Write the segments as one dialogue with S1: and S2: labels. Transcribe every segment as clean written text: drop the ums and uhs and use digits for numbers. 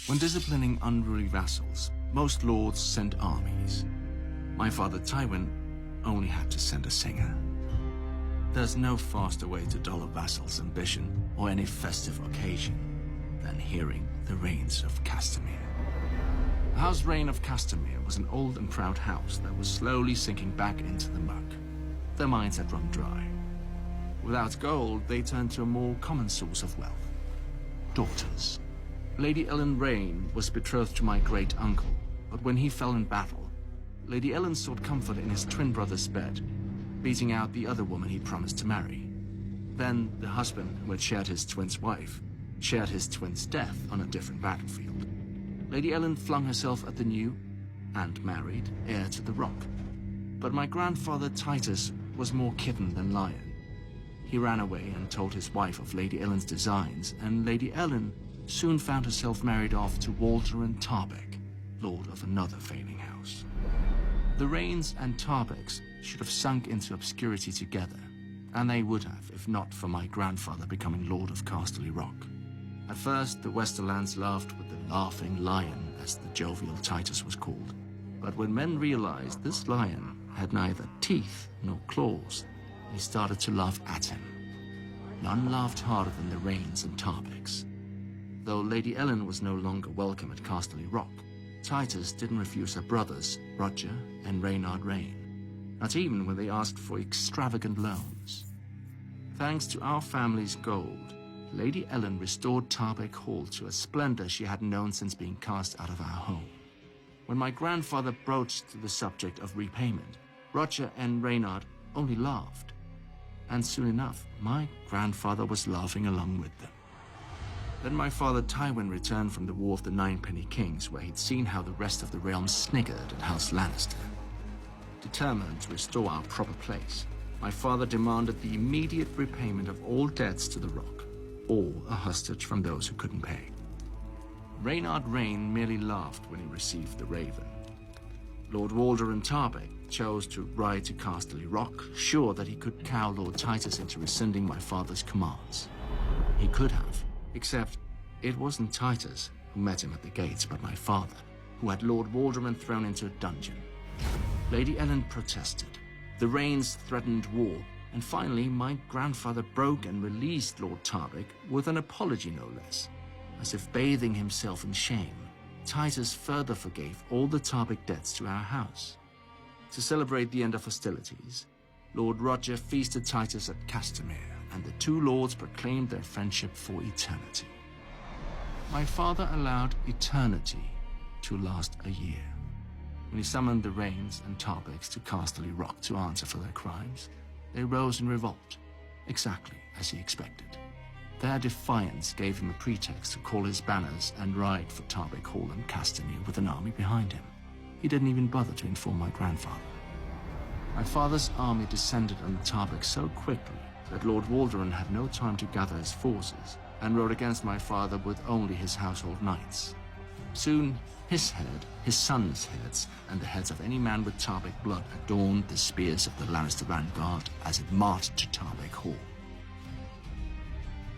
S1: When disciplining unruly vassals, most lords sent armies. My father Tywin only had to send a singer. There's no faster way to dull a vassal's ambition or any festive occasion than hearing the reigns of Castamere. The House Reign of Castamere was an old and proud house that was slowly sinking back into the muck. Their mines had run dry. Without gold, they turned to a more common source of wealth: daughters. Lady Ellen Rain was betrothed to my great-uncle, but when he fell in battle, Lady Ellen sought comfort in his twin brother's bed, beating out the other woman he promised to marry. Then the husband, who had shared his twin's wife, shared his twin's death on a different battlefield. Lady Ellen flung herself at the new, and married, heir to the Rock. But my grandfather Titus was more kitten than lion. He ran away and told his wife of Lady Ellen's designs, and Lady Ellen soon found herself married off to Walter and Tarbeck, lord of another failing house. The Rains and Tarbecks should have sunk into obscurity together, and they would have if not for my grandfather becoming Lord of Casterly Rock. At first, the Westerlands laughed with the Laughing Lion, as the jovial Titus was called. But when men realized this lion had neither teeth nor claws, they started to laugh at him. None laughed harder than the Rains and Tarbecks. Though Lady Ellen was no longer welcome at Casterly Rock, Titus didn't refuse her brothers, Roger and Reynard Rain, not even when they asked for extravagant loans. Thanks to our family's gold, Lady Ellen restored Tarbeck Hall to a splendor she hadn't known since being cast out of our home. When my grandfather broached the subject of repayment, Roger and Reynard only laughed. And soon enough, my grandfather was laughing along with them. Then my father Tywin returned from the War of the Ninepenny Kings, where he'd seen how the rest of the realm sniggered at House Lannister. Determined to restore our proper place, my father demanded the immediate repayment of all debts to the Rock, or a hostage from those who couldn't pay. Reynard Rain merely laughed when he received the raven. Lord Walder and Tarbeck chose to ride to Casterly Rock, sure that he could cow Lord Titus into rescinding my father's commands. He could have, except it wasn't Titus who met him at the gates, but my father, who had Lord Walderman thrown into a dungeon. Lady Ellen protested. The Rains threatened war, and finally my grandfather broke and released Lord Tarbeck with an apology no less. As if bathing himself in shame, Titus further forgave all the Tarbeck debts to our house. To celebrate the end of hostilities, Lord Roger feasted Titus at Castamere, and the two lords proclaimed their friendship for eternity. My father allowed eternity to last a year. When he summoned the Rains and Tarbecks to Casterly Rock to answer for their crimes, they rose in revolt, exactly as he expected. Their defiance gave him a pretext to call his banners and ride for Tarbeck Hall and Castamere with an army behind him. He didn't even bother to inform my grandfather. My father's army descended on the Tarbeck so quickly that Lord Walderan had no time to gather his forces and rode against my father with only his household knights. Soon, his head, his sons' heads, and the heads of any man with Tarbeck blood adorned the spears of the Lannister vanguard as it marched to Tarbeck Hall.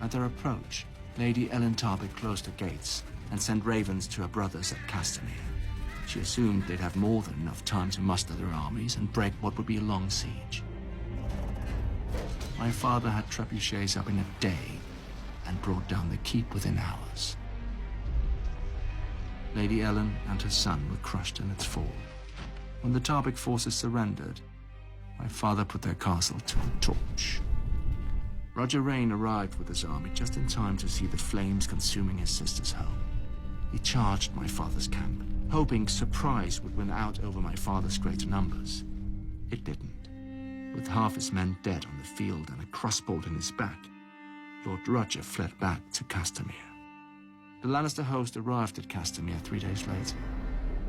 S1: At their approach, Lady Ellen Tarbeck closed the gates and sent ravens to her brothers at Castamere. She assumed they'd have more than enough time to muster their armies and break what would be a long siege. My father had trebuchets up in a day and brought down the keep within hours. Lady Ellen and her son were crushed in its fall. When the Tarbeck forces surrendered, my father put their castle to the torch. Roger Rain arrived with his army just in time to see the flames consuming his sister's home. He charged my father's camp, hoping surprise would win out over my father's greater numbers. It didn't. With half his men dead on the field and a crossbolt in his back, Lord Roger fled back to Castamere. The Lannister host arrived at Castamere 3 days later.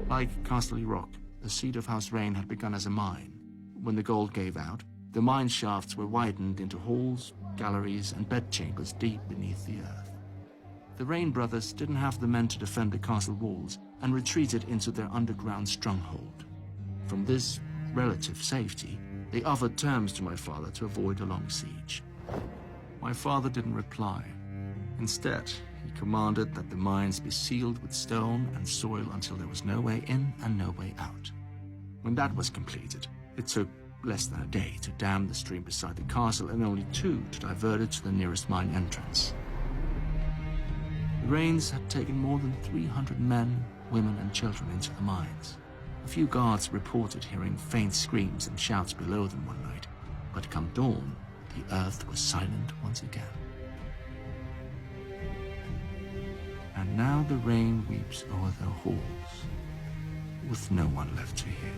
S1: Like Casterly Rock, the seat of House Rain had begun as a mine. When the gold gave out, the mine shafts were widened into halls, galleries, and bedchambers deep beneath the earth. The Rain brothers didn't have the men to defend the castle walls and retreated into their underground stronghold. From this relative safety, they offered terms to my father to avoid a long siege. My father didn't reply. Instead, He commanded that the mines be sealed with stone and soil until there was no way in and no way out. When that was completed, it took less than a day to dam the stream beside the castle and only 2 to divert it to the nearest mine entrance. The rains had taken more than 300 men, women and children into the mines. A few guards reported hearing faint screams and shouts below them one night, but come dawn, the earth was silent once again. And now the rain weeps o'er their halls, with no one left to hear.